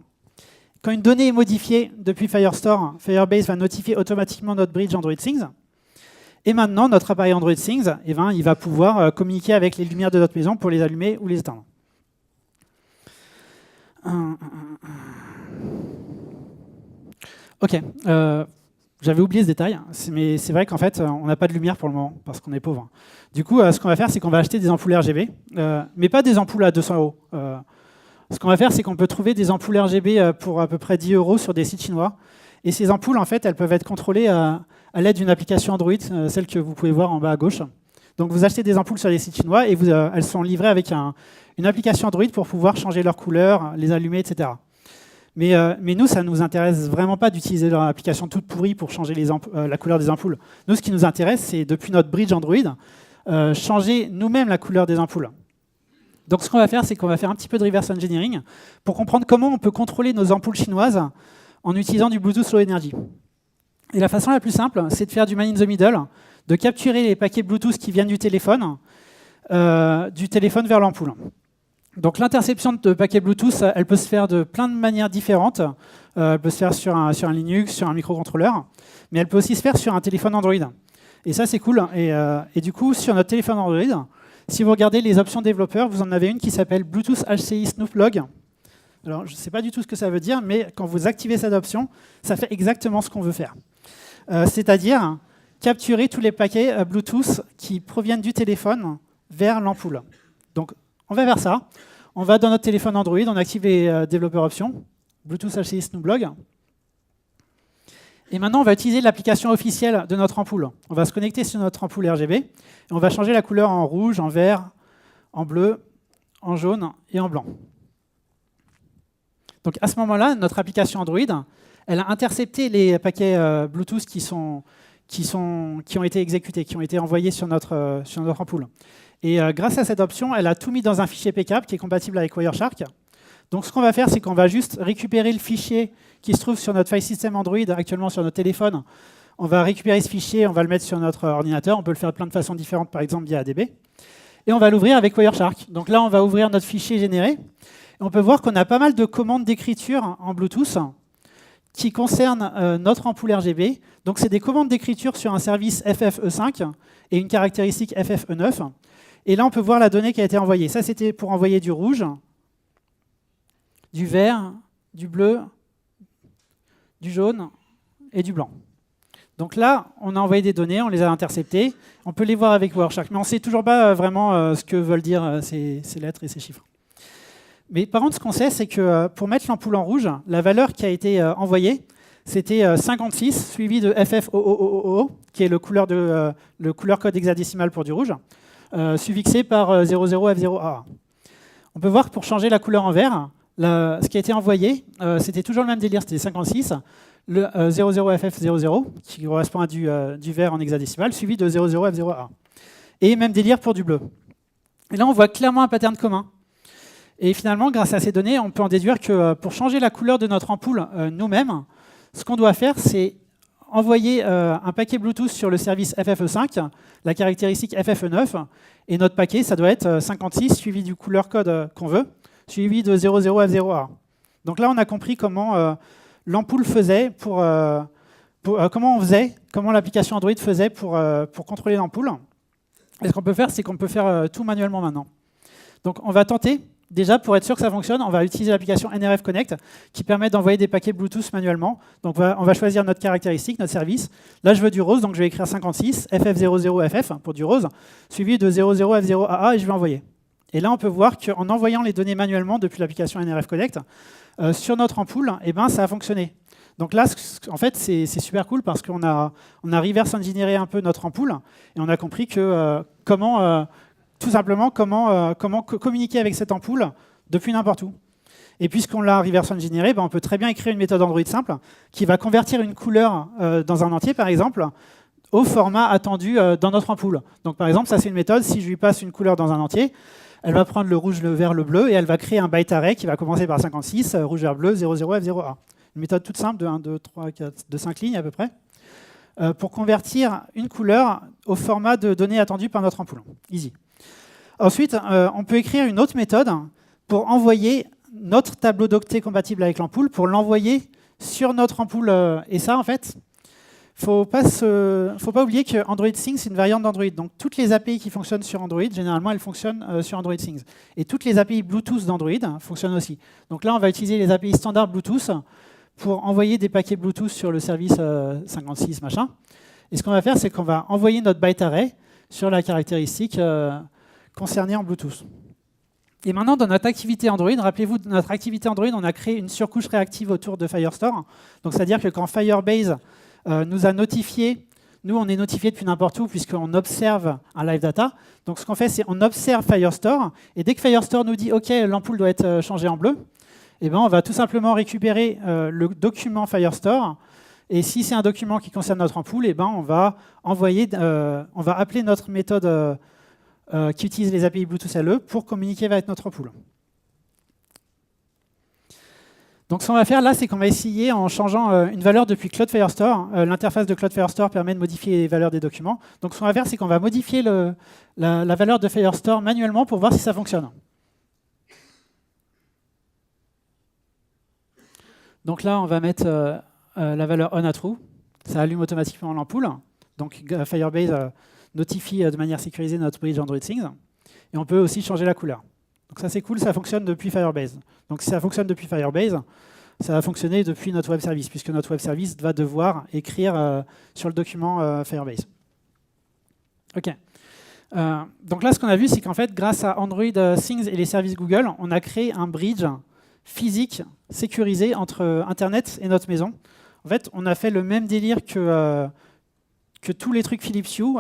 Quand une donnée est modifiée depuis Firestore, Firebase va notifier automatiquement notre bridge Android Things. Et maintenant, notre appareil Android Things, eh ben, il va pouvoir communiquer avec les lumières de notre maison pour les allumer ou les éteindre. Ok, j'avais oublié ce détail, mais c'est vrai qu'en fait, on n'a pas de lumière pour le moment, parce qu'on est pauvre. Du coup, ce qu'on va faire, c'est qu'on va acheter des ampoules RGB, mais pas des ampoules à 200 €. Ce qu'on va faire, c'est qu'on peut trouver des ampoules RGB pour à peu près 10 € sur des sites chinois. Et ces ampoules, en fait, elles peuvent être contrôlées à l'aide d'une application Android, celle que vous pouvez voir en bas à gauche. Donc vous achetez des ampoules sur des sites chinois et elles sont livrées avec une application Android pour pouvoir changer leur couleur, les allumer, etc. Mais nous, ça ne nous intéresse vraiment pas d'utiliser leur application toute pourrie pour changer la couleur des ampoules. Nous, ce qui nous intéresse, c'est depuis notre bridge Android, changer nous-mêmes la couleur des ampoules. Donc ce qu'on va faire, c'est qu'on va faire un petit peu de reverse engineering pour comprendre comment on peut contrôler nos ampoules chinoises en utilisant du Bluetooth Low Energy. Et la façon la plus simple, c'est de faire du man in the middle, de capturer les paquets Bluetooth qui viennent du téléphone vers l'ampoule. Donc l'interception de paquets Bluetooth, elle peut se faire de plein de manières différentes. Elle peut se faire sur un Linux, sur un microcontrôleur, mais elle peut aussi se faire sur un téléphone Android. Et ça, c'est cool. Et du coup, sur notre téléphone Android, si vous regardez les options développeurs, vous en avez une qui s'appelle Bluetooth HCI Snoop Log. Alors, je ne sais pas du tout ce que ça veut dire, mais quand vous activez cette option, ça fait exactement ce qu'on veut faire. C'est-à-dire capturer tous les paquets Bluetooth qui proviennent du téléphone vers l'ampoule. Donc, on va vers ça. On va dans notre téléphone Android, on active les développeurs options, Bluetooth HCI Snoop Log. Et maintenant, on va utiliser l'application officielle de notre ampoule. On va se connecter sur notre ampoule RGB et on va changer la couleur en rouge, en vert, en bleu, en jaune et en blanc. Donc à ce moment-là, notre application Android, elle a intercepté les paquets Bluetooth qui ont été exécutés, qui ont été envoyés sur notre ampoule. Et grâce à cette option, elle a tout mis dans un fichier PCAP qui est compatible avec Wireshark. Donc ce qu'on va faire, c'est qu'on va juste récupérer le fichier qui se trouve sur notre file system Android, actuellement sur notre téléphone. On va récupérer ce fichier, on va le mettre sur notre ordinateur. On peut le faire de plein de façons différentes, par exemple via ADB. Et on va l'ouvrir avec Wireshark. Donc là, on va ouvrir notre fichier généré. Et on peut voir qu'on a pas mal de commandes d'écriture en Bluetooth qui concernent notre ampoule RGB. Donc c'est des commandes d'écriture sur un service FFE5 et une caractéristique FFE9. Et là, on peut voir la donnée qui a été envoyée. Ça, c'était pour envoyer du rouge, du vert, du bleu, du jaune et du blanc. Donc là, on a envoyé des données, on les a interceptées. On peut les voir avec Wireshark, mais on ne sait toujours pas vraiment ce que veulent dire ces lettres et ces chiffres. Mais par contre, ce qu'on sait, c'est que pour mettre l'ampoule en rouge, la valeur qui a été envoyée, c'était 56, suivi de FFOOOO, qui est le couleur code hexadécimal pour du rouge, suffixé par 00F0AA. On peut voir que pour changer la couleur en vert, ce qui a été envoyé, c'était toujours le même délire, c'était 56, le 00FF00, qui correspond à du vert en hexadécimal, suivi de 00F0A. Et même délire pour du bleu. Et là, on voit clairement un pattern commun. Et finalement, grâce à ces données, on peut en déduire que pour changer la couleur de notre ampoule nous-mêmes, ce qu'on doit faire, c'est envoyer un paquet Bluetooth sur le service FFE5, la caractéristique FFE9, et notre paquet, ça doit être 56 suivi du couleur code qu'on veut, suivi de 00F0A. Donc là, on a compris comment l'ampoule faisait comment l'application Android faisait pour contrôler l'ampoule. Et ce qu'on peut faire, c'est qu'on peut faire tout manuellement maintenant. Donc on va tenter. Déjà, pour être sûr que ça fonctionne, on va utiliser l'application NRF Connect qui permet d'envoyer des paquets Bluetooth manuellement. Donc on va choisir notre caractéristique, notre service. Là, je veux du rose, donc je vais écrire 56, FF00FF pour du rose, suivi de 00F0AA et je vais envoyer. Et là, on peut voir qu'en envoyant les données manuellement depuis l'application NRF Connect, sur notre ampoule, eh ben, ça a fonctionné. Donc là, en fait, c'est super cool parce qu'on a reverse engineeré un peu notre ampoule et on a compris que tout simplement, comment communiquer avec cette ampoule depuis n'importe où. Et puisqu'on l'a reverse engineeré, on peut très bien écrire une méthode Android simple qui va convertir une couleur dans un entier, par exemple, au format attendu dans notre ampoule. Donc par exemple, ça c'est une méthode, si je lui passe une couleur dans un entier, elle va prendre le rouge, le vert, le bleu, et elle va créer un byte array qui va commencer par 56, rouge, vert, bleu, 00F0A. Une méthode toute simple de 1, 2, 3, 4, de 5 lignes à peu près, pour convertir une couleur au format de données attendues par notre ampoule. Easy. Ensuite, on peut écrire une autre méthode pour envoyer notre tableau d'octets compatible avec l'ampoule, pour l'envoyer sur notre ampoule. Et ça, en fait, faut pas oublier que Android Things, c'est une variante d'Android. Donc, toutes les API qui fonctionnent sur Android, généralement, elles fonctionnent sur Android Things. Et toutes les API Bluetooth d'Android fonctionnent aussi. Donc là, on va utiliser les API standards Bluetooth pour envoyer des paquets Bluetooth sur le service 56, machin. Et ce qu'on va faire, c'est qu'on va envoyer notre byte array sur la caractéristique concernée en Bluetooth. Et maintenant, dans notre activité Android, rappelez-vous, de notre activité Android, on a créé une surcouche réactive autour de Firestore. Donc, c'est-à-dire que quand Firebase nous a notifié, nous, on est notifié depuis n'importe où, puisqu'on observe un live data. Donc, ce qu'on fait, c'est qu'on observe Firestore. Et dès que Firestore nous dit « OK, l'ampoule doit être changée en bleu », eh ben, on va tout simplement récupérer le document Firestore. Et si c'est un document qui concerne notre ampoule, eh ben, on va appeler notre méthode qui utilise les API Bluetooth LE pour communiquer avec notre ampoule. Donc ce qu'on va faire là, c'est qu'on va essayer en changeant une valeur depuis Cloud Firestore. L'interface de Cloud Firestore permet de modifier les valeurs des documents. Donc ce qu'on va faire, c'est qu'on va modifier la valeur de Firestore manuellement pour voir si ça fonctionne. Donc là, on va mettre la valeur on à true. Ça allume automatiquement l'ampoule. Donc Firebase notifie de manière sécurisée notre bridge Android Things. Et on peut aussi changer la couleur. Donc ça, c'est cool, ça fonctionne depuis Firebase. Donc si ça fonctionne depuis Firebase, ça va fonctionner depuis notre web service, puisque notre web service va devoir écrire sur le document Firebase. OK. Donc là, ce qu'on a vu, c'est qu'en fait, grâce à Android Things et les services Google, on a créé un bridge physique sécurisé entre Internet et notre maison. En fait, on a fait le même délire que tous les trucs Philips Hue,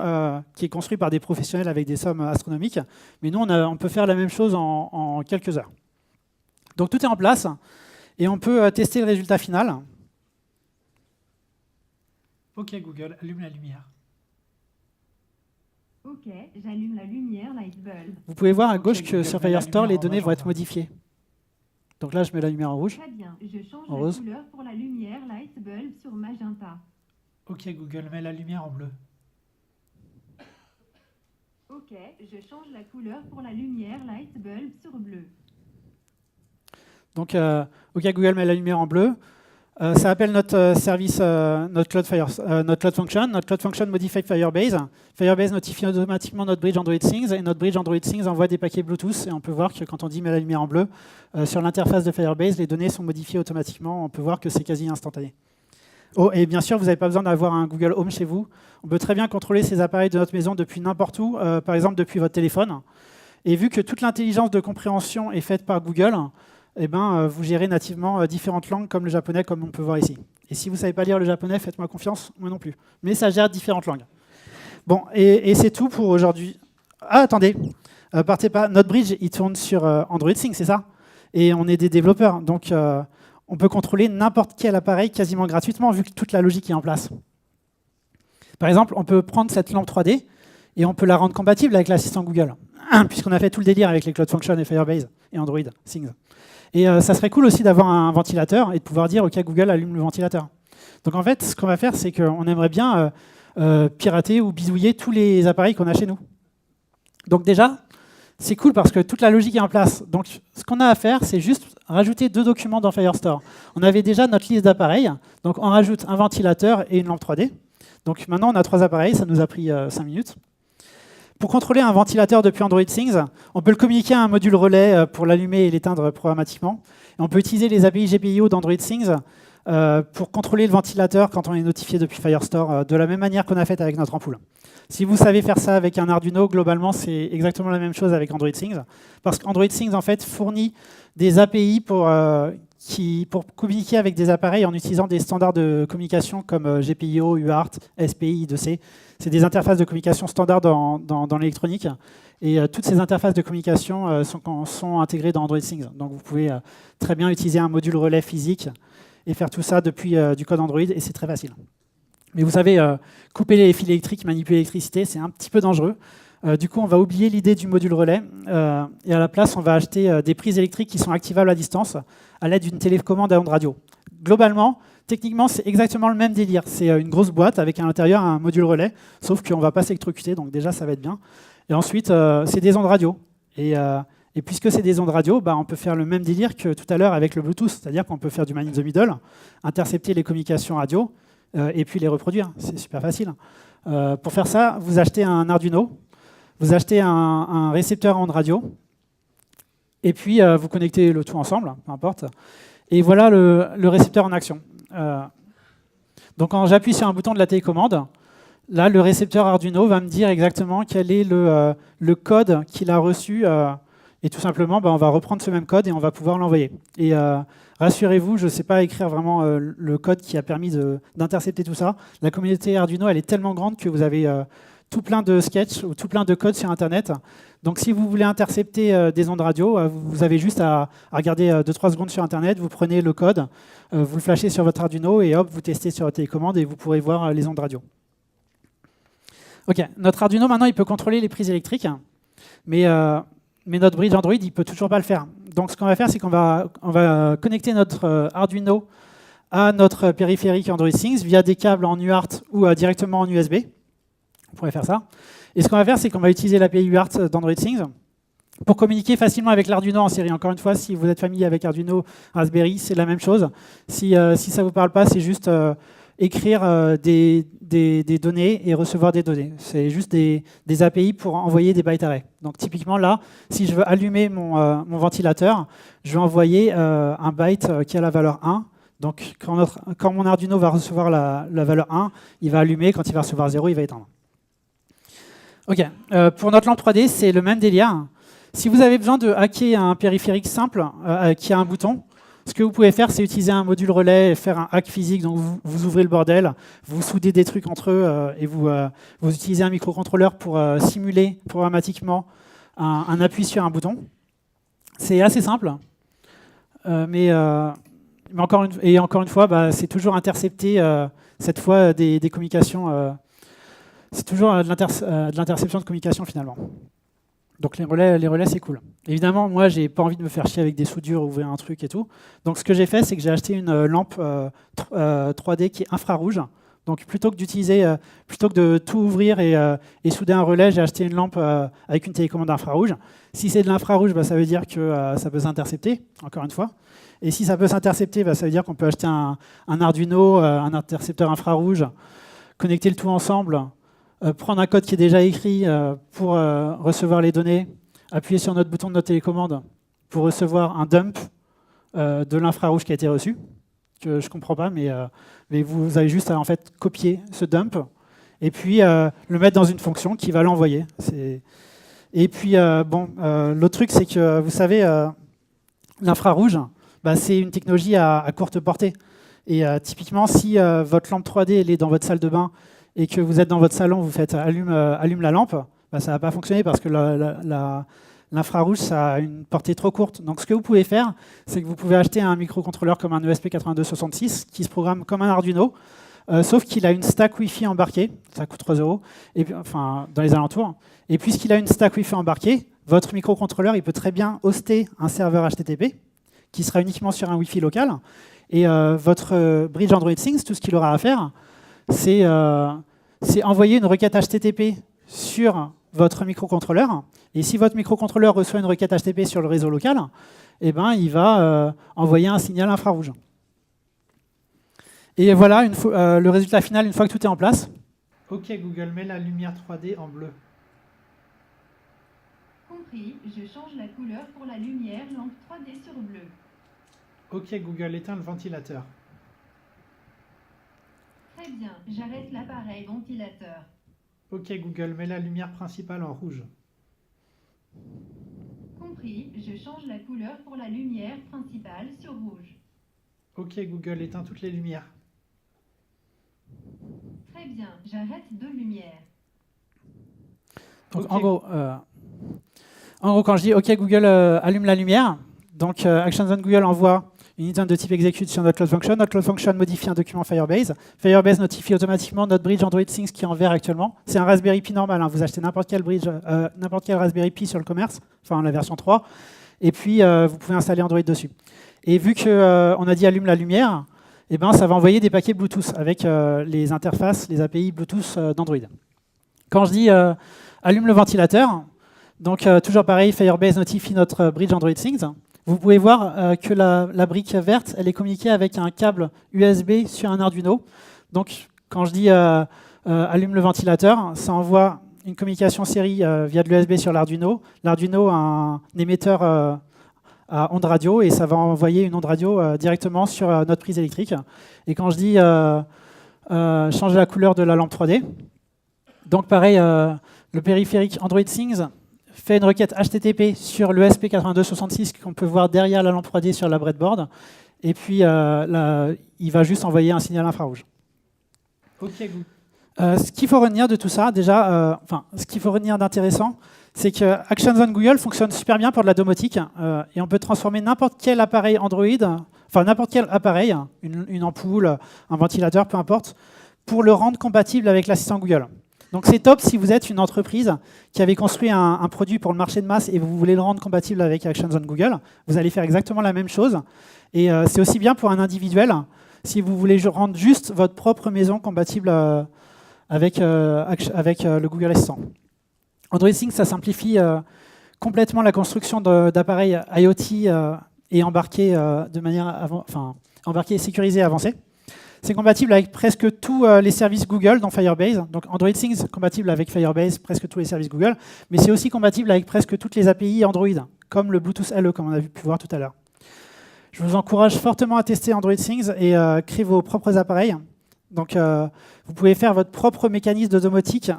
qui est construit par des professionnels avec des sommes astronomiques. Mais nous, on peut faire la même chose en quelques heures. Donc tout est en place et on peut tester le résultat final. OK Google, allume la lumière. OK, j'allume la lumière Lightbulb. Vous pouvez voir à gauche que sur Firestore, les données vont être modifiées. Donc là, je mets la lumière en rouge. Très bien, je change en la rose. couleur pour la lumière Lightbulb sur magenta. OK Google, mets la lumière en bleu. OK, je change la couleur pour la lumière Lightbulb sur bleu. Donc, OK Google, met la lumière en bleu. Ça appelle notre service, notre Cloud Function. Notre Cloud Function modifie Firebase. Firebase notifie automatiquement notre bridge Android Things. Et notre bridge Android Things envoie des paquets Bluetooth. Et on peut voir que quand on dit « met la lumière en bleu », sur l'interface de Firebase, les données sont modifiées automatiquement. On peut voir que c'est quasi instantané. Oh, et bien sûr, vous n'avez pas besoin d'avoir un Google Home chez vous. On peut très bien contrôler ces appareils de notre maison depuis n'importe où, par exemple depuis votre téléphone. Et vu que toute l'intelligence de compréhension est faite par Google, eh ben, vous gérez nativement différentes langues comme le japonais, comme on peut voir ici. Et si vous ne savez pas lire le japonais, faites-moi confiance, moi non plus. Mais ça gère différentes langues. Bon, et c'est tout pour aujourd'hui. Ah, attendez, partez pas. Notre bridge, il tourne sur Android Things, c'est ça? Et on est des développeurs, donc on peut contrôler n'importe quel appareil quasiment gratuitement, vu que toute la logique est en place. Par exemple, on peut prendre cette lampe 3D et on peut la rendre compatible avec l'assistant Google. puisqu'on a fait tout le délire avec les Cloud Functions et Firebase et Android Things. Et ça serait cool aussi d'avoir un ventilateur et de pouvoir dire « Ok, Google, allume le ventilateur ». Donc en fait, ce qu'on va faire, c'est qu'on aimerait bien pirater ou bidouiller tous les appareils qu'on a chez nous. Donc déjà, c'est cool parce que toute la logique est en place. Donc ce qu'on a à faire, c'est juste rajouter 2 documents dans Firestore. On avait déjà notre liste d'appareils, donc on rajoute un ventilateur et une lampe 3D. Donc maintenant, on a 3 appareils, ça nous a pris 5 minutes. Pour contrôler un ventilateur depuis Android Things, on peut le communiquer à un module relais pour l'allumer et l'éteindre programmatiquement. Et on peut utiliser les API GPIO d'Android Things pour contrôler le ventilateur quand on est notifié depuis Firestore, de la même manière qu'on a fait avec notre ampoule. Si vous savez faire ça avec un Arduino, globalement, c'est exactement la même chose avec Android Things. Parce qu'Android Things, en fait, fournit des API pour communiquer avec des appareils en utilisant des standards de communication comme GPIO, UART, SPI, I2C. C'est des interfaces de communication standards dans l'électronique. Et toutes ces interfaces de communication sont intégrées dans Android Things. Donc vous pouvez très bien utiliser un module relais physique et faire tout ça depuis du code Android, et c'est très facile. Mais vous savez, couper les fils électriques, manipuler l'électricité, c'est un petit peu dangereux. Du coup, on va oublier l'idée du module relais, et à la place, on va acheter des prises électriques qui sont activables à distance à l'aide d'une télécommande à ondes radio. Globalement, techniquement, c'est exactement le même délire. C'est une grosse boîte avec à l'intérieur un module relais, sauf qu'on ne va pas s'électrocuter, donc déjà, ça va être bien. Et ensuite, c'est des ondes radio. Et puisque c'est des ondes radio, on peut faire le même délire que tout à l'heure avec le Bluetooth, c'est-à-dire qu'on peut faire du man in the middle, intercepter les communications radio, et puis les reproduire. C'est super facile. Pour faire ça, vous achetez un Arduino, vous achetez un récepteur ondes radio, et puis vous connectez le tout ensemble, peu importe. Et voilà le récepteur en action. Donc quand j'appuie sur un bouton de la télécommande, là, le récepteur Arduino va me dire exactement quel est le code qu'il a reçu. Et tout simplement, on va reprendre ce même code et on va pouvoir l'envoyer. Et rassurez-vous, je ne sais pas écrire vraiment le code qui a permis d'intercepter tout ça. La communauté Arduino, elle est tellement grande que vous avez tout plein de sketchs ou tout plein de codes sur Internet. Donc si vous voulez intercepter des ondes radio, vous avez juste à regarder 2-3 secondes sur Internet, vous prenez le code, vous le flashez sur votre Arduino et hop, vous testez sur votre télécommande et vous pourrez voir les ondes radio. Ok, notre Arduino, maintenant, il peut contrôler les prises électriques, mais notre bridge Android, il ne peut toujours pas le faire. Donc ce qu'on va faire, c'est qu'on va connecter notre Arduino à notre périphérique Android Things via des câbles en UART ou directement en USB. On pourrait faire ça. Et ce qu'on va faire, c'est qu'on va utiliser l'API UART d'Android Things pour communiquer facilement avec l'Arduino en série. Encore une fois, si vous êtes familier avec Arduino Raspberry, c'est la même chose. Si ça ne vous parle pas, c'est juste écrire des données et recevoir des données. C'est juste des API pour envoyer des bytes arrays. Donc typiquement là, si je veux allumer mon ventilateur, je vais envoyer un byte qui a la valeur 1. Donc quand mon Arduino va recevoir la valeur 1, il va allumer. Quand il va recevoir 0, il va éteindre. Ok. Pour notre lampe 3D, c'est le même délire. Si vous avez besoin de hacker un périphérique simple qui a un bouton, ce que vous pouvez faire, c'est utiliser un module relais et faire un hack physique. Donc vous ouvrez le bordel, vous soudez des trucs entre eux et vous utilisez un microcontrôleur pour simuler programmatiquement un appui sur un bouton. C'est assez simple, mais encore une fois, c'est toujours intercepté, cette fois, des communications. C'est toujours de l'interception de communication finalement. Donc les relais, c'est cool. Évidemment, moi, j'ai pas envie de me faire chier avec des soudures, ouvrir un truc et tout. Donc ce que j'ai fait, c'est que j'ai acheté une lampe 3D qui est infrarouge. Donc plutôt que de tout ouvrir et souder un relais, j'ai acheté une lampe avec une télécommande infrarouge. Si c'est de l'infrarouge, ça veut dire que ça peut s'intercepter, encore une fois. Et si ça peut s'intercepter, ça veut dire qu'on peut acheter un Arduino, un intercepteur infrarouge, connecter le tout ensemble, prendre un code qui est déjà écrit pour recevoir les données, appuyer sur notre bouton de notre télécommande pour recevoir un dump de l'infrarouge qui a été reçu, que je ne comprends pas, mais vous avez juste à en fait copier ce dump et puis le mettre dans une fonction qui va l'envoyer. Et puis l'autre truc, c'est que vous savez, l'infrarouge, c'est une technologie à courte portée. Et typiquement, si votre lampe 3D elle est dans votre salle de bain et que vous êtes dans votre salon, vous faites allume la lampe, ça ne va pas fonctionner parce que l'infrarouge, ça a une portée trop courte. Donc ce que vous pouvez faire, c'est que vous pouvez acheter un microcontrôleur comme un ESP8266 qui se programme comme un Arduino, sauf qu'il a une stack Wi-Fi embarquée, ça coûte 3 €, et puis, enfin dans les alentours. Et puisqu'il a une stack Wi-Fi embarquée, votre microcontrôleur il peut très bien hoster un serveur HTTP qui sera uniquement sur un Wi-Fi local. Et votre bridge Android Things, tout ce qu'il aura à faire, c'est envoyer une requête HTTP sur votre microcontrôleur. Et si votre microcontrôleur reçoit une requête HTTP sur le réseau local, eh ben, il va envoyer un signal infrarouge. Et voilà le résultat final une fois que tout est en place. OK Google, mets la lumière 3D en bleu. Compris, je change la couleur pour la lumière lampe 3D sur bleu. OK Google, éteins le ventilateur. Très bien, j'arrête l'appareil ventilateur. OK Google, mets la lumière principale en rouge. Compris, je change la couleur pour la lumière principale sur rouge. OK Google, éteins toutes les lumières. Très bien, j'arrête deux lumières. Donc okay. En gros, quand je dis OK Google, allume la lumière, donc ActionZone Google envoie une intent de type execute sur notre Cloud Function. Notre Cloud Function modifie un document Firebase. Firebase notifie automatiquement notre bridge Android Things qui est en vert actuellement. C'est un Raspberry Pi normal. Hein. Vous achetez n'importe quel Raspberry Pi sur le commerce, enfin la version 3, et puis vous pouvez installer Android dessus. Et vu qu'on a dit allume la lumière, eh ben, ça va envoyer des paquets Bluetooth avec les interfaces, les API Bluetooth d'Android. Quand je dis allume le ventilateur, donc toujours pareil, Firebase notifie notre bridge Android Things. Vous pouvez voir que la brique verte, elle est communiquée avec un câble USB sur un Arduino. Donc, quand je dis allume le ventilateur, ça envoie une communication série via de l'USB sur l'Arduino. L'Arduino a un émetteur à onde radio et ça va envoyer une onde radio directement sur notre prise électrique. Et quand je dis changer la couleur de la lampe 3D, donc pareil, le périphérique Android Things fait une requête HTTP sur l'ESP8266 qu'on peut voir derrière la lampe 3D sur la breadboard. Et puis, il va juste envoyer un signal infrarouge. OK, ce qu'il faut retenir de tout ça, déjà, ce qu'il faut retenir d'intéressant, c'est que ActionZone Google fonctionne super bien pour de la domotique. Et on peut transformer n'importe quel appareil Android, enfin n'importe quel appareil, une ampoule, un ventilateur, peu importe, pour le rendre compatible avec l'assistant Google. Donc c'est top si vous êtes une entreprise qui avait construit un produit pour le marché de masse et vous voulez le rendre compatible avec ActionZone Google. Vous allez faire exactement la même chose. Et c'est aussi bien pour un individuel si vous voulez rendre juste votre propre maison compatible avec le Google Assistant. Android Things, ça simplifie complètement la construction d'appareils IoT et embarqués de manière embarqués et sécurisés et avancés. C'est compatible avec presque tous les services Google dans Firebase. Donc Android Things compatible avec Firebase, presque tous les services Google, mais c'est aussi compatible avec presque toutes les API Android, comme le Bluetooth LE, comme on a pu voir tout à l'heure. Je vous encourage fortement à tester Android Things et créer vos propres appareils. Donc vous pouvez faire votre propre mécanisme de domotique.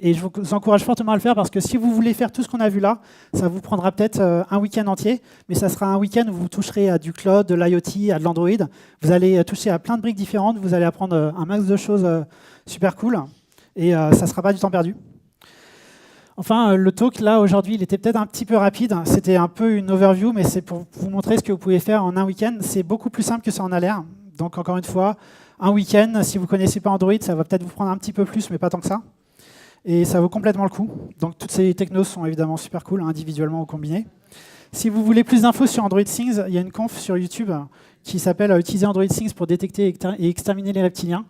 Et je vous encourage fortement à le faire parce que si vous voulez faire tout ce qu'on a vu là, ça vous prendra peut-être un week-end entier, mais ça sera un week-end où vous toucherez à du cloud, de l'IoT, à de l'Android. Vous allez toucher à plein de briques différentes, vous allez apprendre un max de choses super cool, et ça ne sera pas du temps perdu. Enfin, le talk, là, aujourd'hui, il était peut-être un petit peu rapide. C'était un peu une overview, mais c'est pour vous montrer ce que vous pouvez faire en un week-end. C'est beaucoup plus simple que ça en a l'air. Donc, encore une fois, un week-end, si vous ne connaissez pas Android, ça va peut-être vous prendre un petit peu plus, mais pas tant que ça. Et ça vaut complètement le coup. Donc toutes ces technos sont évidemment super cool, individuellement ou combinées. Si vous voulez plus d'infos sur Android Things, il y a une conf sur YouTube qui s'appelle « Utiliser Android Things pour détecter et exterminer les reptiliens ».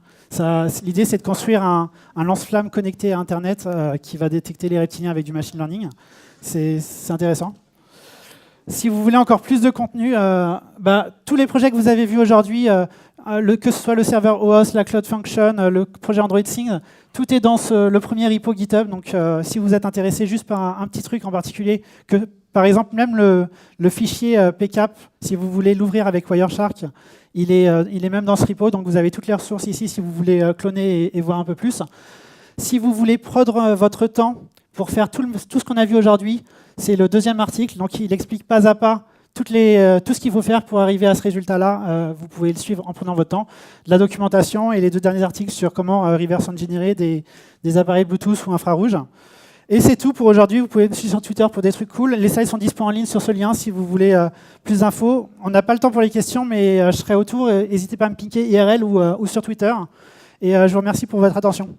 L'idée, c'est de construire un lance-flamme connecté à Internet qui va détecter les reptiliens avec du machine learning. C'est intéressant. Si vous voulez encore plus de contenu, tous les projets que vous avez vus aujourd'hui, que ce soit le serveur OAuth, la Cloud Function, le projet Android Things, tout est dans le premier repo GitHub. Donc, si vous êtes intéressé juste par un petit truc en particulier, que par exemple même le fichier PCAP, si vous voulez l'ouvrir avec Wireshark, il est même dans ce repo. Donc, vous avez toutes les ressources ici si vous voulez cloner et voir un peu plus. Si vous voulez prendre votre temps pour faire tout ce qu'on a vu aujourd'hui, c'est le deuxième article. Donc, il explique pas à pas tout ce qu'il faut faire pour arriver à ce résultat-là. Vous pouvez le suivre en prenant votre temps. La documentation et les 2 derniers articles sur comment reverse engineer des appareils Bluetooth ou infrarouge. Et c'est tout pour aujourd'hui. Vous pouvez me suivre sur Twitter pour des trucs cool. Les slides sont dispo en ligne sur ce lien si vous voulez plus d'infos. On n'a pas le temps pour les questions, mais je serai autour. N'hésitez pas à me piquer IRL ou sur Twitter. Et je vous remercie pour votre attention.